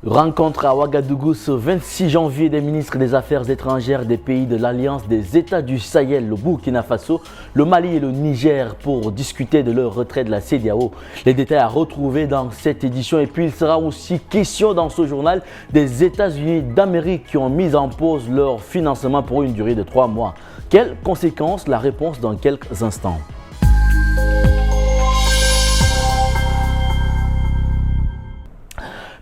Rencontre à Ouagadougou ce 26 janvier des ministres des Affaires étrangères des pays de l'Alliance des États du Sahel, le Burkina Faso, le Mali et le Niger pour discuter de leur retrait de la CEDEAO. Les détails à retrouver dans cette édition et puis il sera aussi question dans ce journal des États-Unis d'Amérique qui ont mis en pause leur financement pour une durée de 3 mois. Quelles conséquences? La réponse dans quelques instants.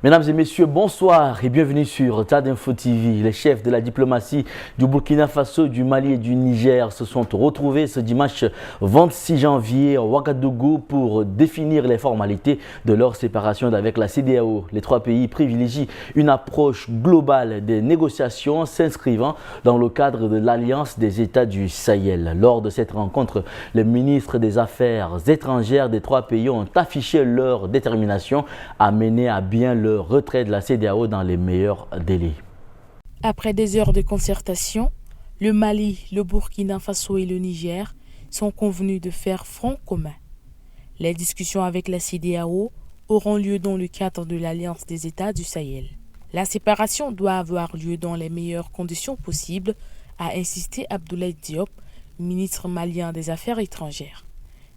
Mesdames et messieurs, bonsoir et bienvenue sur TAD Info TV. Les chefs de la diplomatie du Burkina Faso, du Mali et du Niger se sont retrouvés ce dimanche 26 janvier à Ouagadougou pour définir les formalités de leur séparation avec la CEDEAO. Les trois pays privilégient une approche globale des négociations s'inscrivant dans le cadre de l'Alliance des États du Sahel. Lors de cette rencontre, les ministres des Affaires étrangères des trois pays ont affiché leur détermination à mener à bien le retrait de la CEDEAO dans les meilleurs délais. Après des heures de concertation, le Mali, le Burkina Faso et le Niger sont convenus de faire front commun. Les discussions avec la CEDEAO auront lieu dans le cadre de l'Alliance des États du Sahel. La séparation doit avoir lieu dans les meilleures conditions possibles, a insisté Abdoulaye Diop, ministre malien des Affaires étrangères.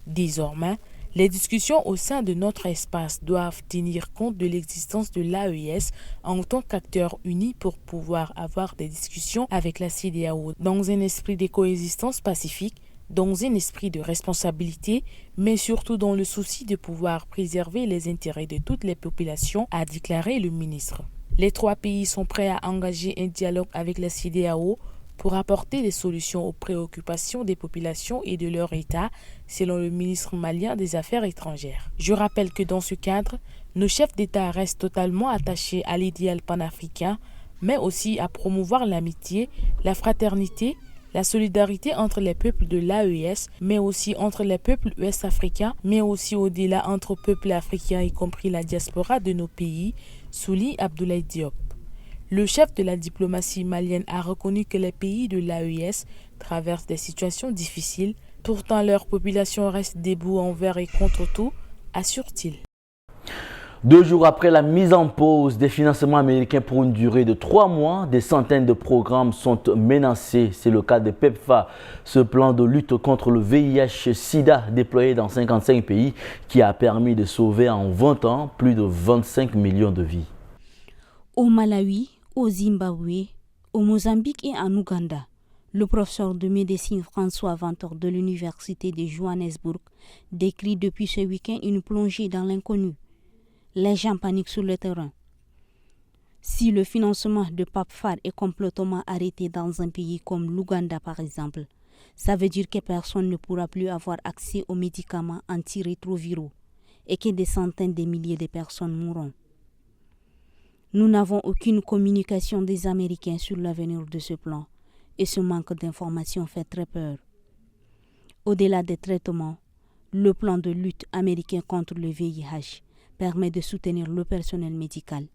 Désormais, les discussions au sein de notre espace doivent tenir compte de l'existence de l'AES en tant qu'acteur uni pour pouvoir avoir des discussions avec la CEDEAO dans un esprit de coexistence pacifique, dans un esprit de responsabilité, mais surtout dans le souci de pouvoir préserver les intérêts de toutes les populations, a déclaré le ministre. Les trois pays sont prêts à engager un dialogue avec la CEDEAO pour apporter des solutions aux préoccupations des populations et de leur État, selon le ministre malien des Affaires étrangères. Je rappelle que dans ce cadre, nos chefs d'État restent totalement attachés à l'idéal panafricain, mais aussi à promouvoir l'amitié, la fraternité, la solidarité entre les peuples de l'AES, mais aussi entre les peuples ouest-africains, mais aussi au-delà entre peuples africains, y compris la diaspora de nos pays, souligne Abdoulaye Diop. Le chef de la diplomatie malienne a reconnu que les pays de l'AES traversent des situations difficiles, pourtant leur population reste debout envers et contre tout, assure-t-il. 2 jours après la mise en pause des financements américains pour une durée de 3 mois, des centaines de programmes sont menacés. C'est le cas de PEPFAR, ce plan de lutte contre le VIH-Sida déployé dans 55 pays qui a permis de sauver en 20 ans plus de 25 millions de vies. Au Malawi, au Zimbabwe, au Mozambique et en Ouganda, le professeur de médecine François Ventor de l'université de Johannesburg décrit depuis ce week-end une plongée dans l'inconnu. Les gens paniquent sur le terrain. Si le financement de PEPFAR est complètement arrêté dans un pays comme l'Ouganda par exemple, ça veut dire que personne ne pourra plus avoir accès aux médicaments antirétroviraux et que des centaines de milliers de personnes mourront. Nous n'avons aucune communication des Américains sur l'avenir de ce plan et ce manque d'informations fait très peur. Au-delà des traitements, le plan de lutte américain contre le VIH permet de soutenir le personnel médical,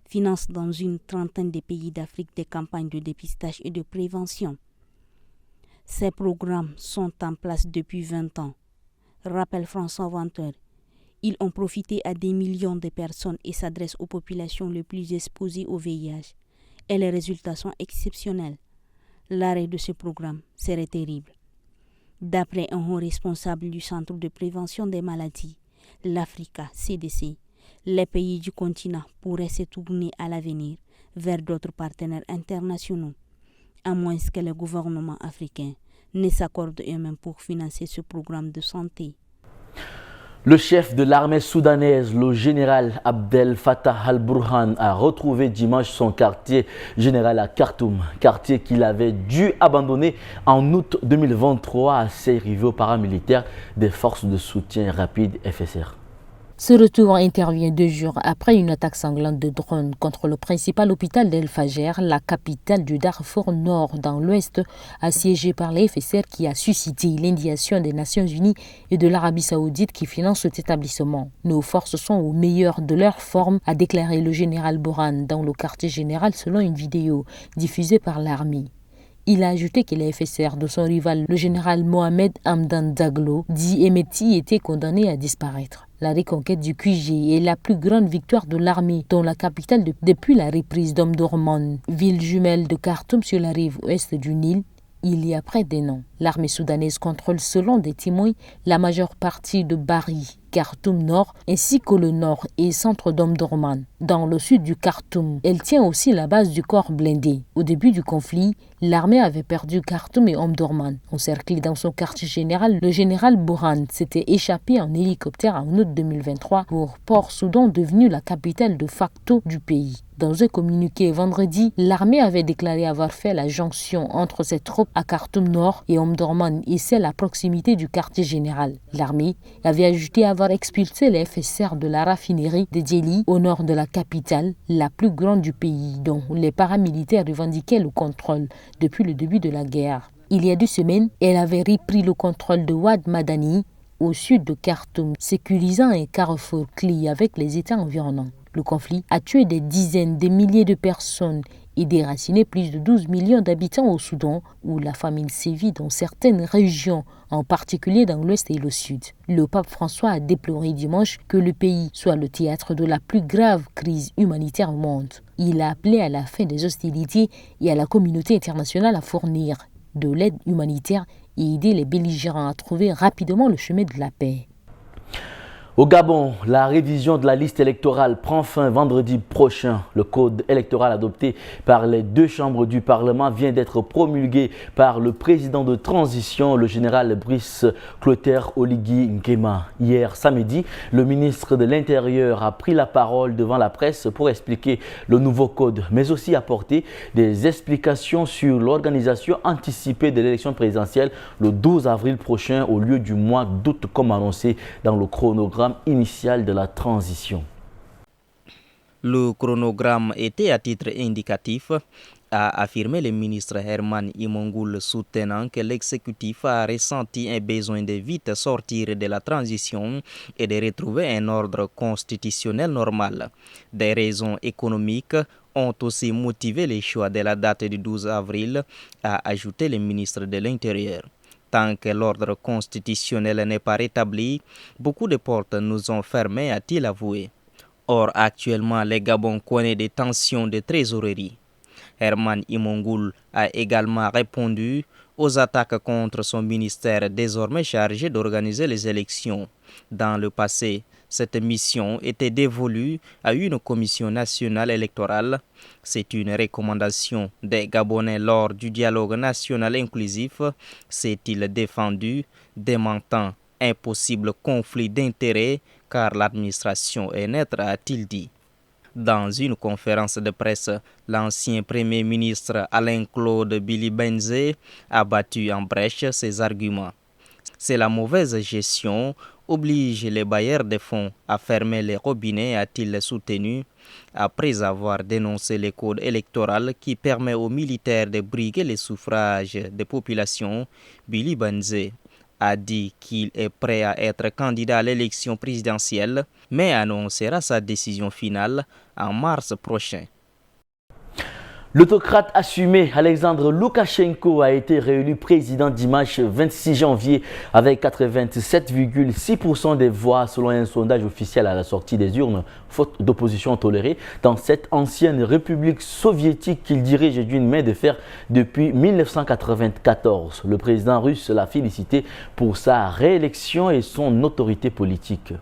finance dans une trentaine de pays d'Afrique des campagnes de dépistage et de prévention. Ces programmes sont en place depuis 20 ans, rappelle François Ventor. Ils ont profité à des millions de personnes et s'adressent aux populations les plus exposées au VIH. Et les résultats sont exceptionnels. L'arrêt de ce programme serait terrible. D'après un haut responsable du Centre de prévention des maladies, l'Africa CDC, les pays du continent pourraient se tourner à l'avenir vers d'autres partenaires internationaux, à moins que les gouvernements africains ne s'accordent eux-mêmes pour financer ce programme de santé. Le chef de l'armée soudanaise, le général Abdel Fattah al-Burhan, a retrouvé dimanche son quartier général à Khartoum, quartier qu'il avait dû abandonner en août 2023 à ses rivaux paramilitaires des forces de soutien rapide FSR. Ce retour intervient 2 jours après une attaque sanglante de drones contre le principal hôpital d'El Fajer, la capitale du Darfour Nord dans l'Ouest, assiégée par les FSR qui a suscité l'indignation des Nations Unies et de l'Arabie Saoudite qui finance cet établissement. Nos forces sont au meilleur de leur forme, a déclaré le général Burhan dans le quartier général selon une vidéo diffusée par l'armée. Il a ajouté que les FSR de son rival, le général Mohamed Hamdan Daglo, dit Emeti, était condamné à disparaître. La reconquête du QG est la plus grande victoire de l'armée dans la capitale depuis la reprise d'Omdurman, ville jumelle de Khartoum sur la rive ouest du Nil, il y a près d'un an. L'armée soudanaise contrôle selon des témoins la majeure partie de Bari, Khartoum Nord, ainsi que le nord et centre d'Omdurman. Dans le sud du Khartoum, elle tient aussi la base du corps blindé. Au début du conflit, l'armée avait perdu Khartoum et Omdurman. Encerclé dans son quartier général, le général Bourhan s'était échappé en hélicoptère en août 2023 pour Port-Soudan, devenu la capitale de facto du pays. Dans un communiqué vendredi, l'armée avait déclaré avoir fait la jonction entre ses troupes à Khartoum Nord et Omdurman et celle à proximité du quartier général. L'armée avait ajouté avoir expulsé les FSR de la raffinerie de Djeli au nord de la capitale, la plus grande du pays, dont les paramilitaires revendiquaient le contrôle depuis le début de la guerre. Il y a 2 semaines, elle avait repris le contrôle de Wad Madani au sud de Khartoum, sécurisant un carrefour clé avec les États environnants. Le conflit a tué des dizaines de milliers de personnes et déraciné plus de 12 millions d'habitants au Soudan, où la famine sévit dans certaines régions, en particulier dans l'ouest et le sud. Le pape François a déploré dimanche que le pays soit le théâtre de la plus grave crise humanitaire au monde. Il a appelé à la fin des hostilités et à la communauté internationale à fournir de l'aide humanitaire et aider les belligérants à trouver rapidement le chemin de la paix. Au Gabon, la révision de la liste électorale prend fin vendredi prochain. Le code électoral adopté par les 2 chambres du Parlement vient d'être promulgué par le président de transition, le général Brice Clotaire Oligui Nguema. Hier samedi, le ministre de l'Intérieur a pris la parole devant la presse pour expliquer le nouveau code, mais aussi apporter des explications sur l'organisation anticipée de l'élection présidentielle le 12 avril prochain au lieu du mois d'août comme annoncé dans le chronogramme initial de la transition. Le chronogramme était à titre indicatif, a affirmé le ministre Herman Imongul, soutenant que l'exécutif a ressenti un besoin de vite sortir de la transition et de retrouver un ordre constitutionnel normal. Des raisons économiques ont aussi motivé le choix de la date du 12 avril, a ajouté le ministre de l'Intérieur. Tant que l'ordre constitutionnel n'est pas rétabli, beaucoup de portes nous ont fermées, a-t-il avoué. Or, actuellement, le Gabon connaît des tensions de trésorerie. Herman Imongul a également répondu aux attaques contre son ministère désormais chargé d'organiser les élections. Dans le passé, cette mission était dévolue à une commission nationale électorale. C'est une recommandation des Gabonais lors du dialogue national inclusif, s'est-il défendu, démentant un possible conflit d'intérêts car l'administration est neutre, a-t-il dit. Dans une conférence de presse, l'ancien Premier ministre Alain-Claude Bilibenze a battu en brèche ses arguments. C'est la mauvaise gestion oblige les bailleurs de fonds à fermer les robinets, a-t-il soutenu, après avoir dénoncé le code électoral qui permet aux militaires de briguer les suffrages des populations. Bilibenze a dit qu'il est prêt à être candidat à l'élection présidentielle, mais annoncera sa décision finale en mars prochain. L'autocrate assumé Alexandre Loukachenko a été réélu président dimanche 26 janvier avec 87,6% des voix selon un sondage officiel à la sortie des urnes, faute d'opposition tolérée dans cette ancienne république soviétique qu'il dirige d'une main de fer depuis 1994. Le président russe l'a félicité pour sa réélection et son autorité politique.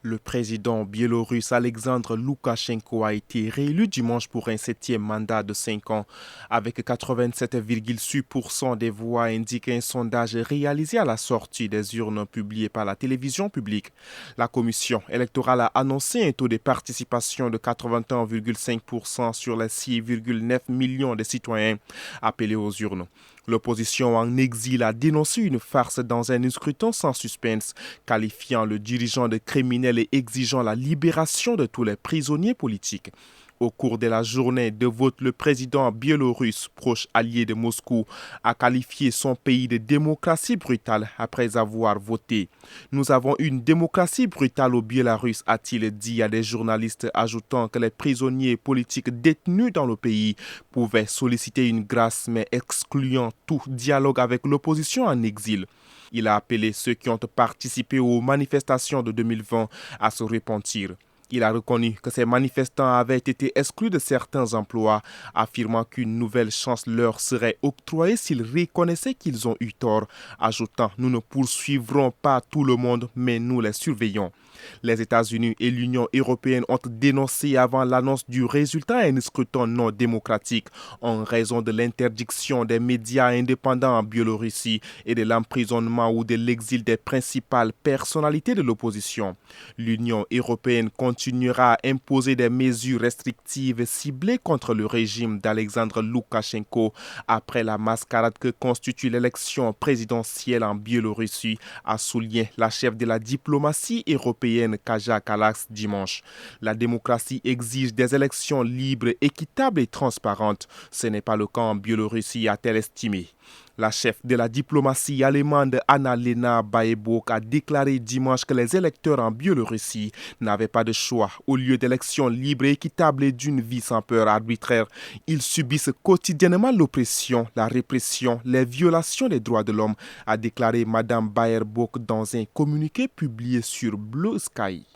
Le président biélorusse Alexandre Loukachenko a été réélu dimanche pour un 7e mandat de 5 ans. Avec 87,6% des voix, indique un sondage réalisé à la sortie des urnes publié par la télévision publique. La commission électorale a annoncé un taux de participation de 81,5% sur les 6,9 millions de citoyens appelés aux urnes. L'opposition en exil a dénoncé une farce dans un scrutin sans suspense, qualifiant le dirigeant de criminel et exigeant la libération de tous les prisonniers politiques. Au cours de la journée de vote, le président biélorusse, proche allié de Moscou, a qualifié son pays de démocratie brutale après avoir voté. « Nous avons une démocratie brutale au Biélarus », a-t-il dit à des journalistes, ajoutant que les prisonniers politiques détenus dans le pays pouvaient solliciter une grâce, mais excluant tout dialogue avec l'opposition en exil. Il a appelé ceux qui ont participé aux manifestations de 2020 à se repentir. Il a reconnu que ces manifestants avaient été exclus de certains emplois, affirmant qu'une nouvelle chance leur serait octroyée s'ils reconnaissaient qu'ils ont eu tort, ajoutant « Nous ne poursuivrons pas tout le monde, mais nous les surveillons ». Les États-Unis et l'Union européenne ont dénoncé avant l'annonce du résultat un scrutin non démocratique en raison de l'interdiction des médias indépendants en Biélorussie et de l'emprisonnement ou de l'exil des principales personnalités de l'opposition. L'Union européenne continuera à imposer des mesures restrictives ciblées contre le régime d'Alexandre Loukachenko après la mascarade que constitue l'élection présidentielle en Biélorussie, a souligné la chef de la diplomatie européenne Kaja Kallas dimanche. La démocratie exige des élections libres, équitables et transparentes. Ce n'est pas le cas en Biélorussie, a-t-elle estimé. La chef de la diplomatie allemande Annalena Baerbock a déclaré dimanche que les électeurs en Biélorussie n'avaient pas de choix. Au lieu d'élections libres, équitables et d'une vie sans peur arbitraire, ils subissent quotidiennement l'oppression, la répression, les violations des droits de l'homme, a déclaré Mme Baerbock dans un communiqué publié sur Blue Sky.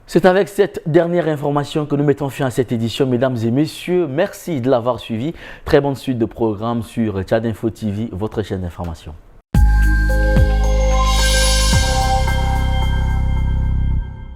C'est avec cette dernière information que nous mettons fin à cette édition, mesdames et messieurs. Merci de l'avoir suivi. Très bonne suite de programmes sur Tchad Info TV, votre chaîne d'information.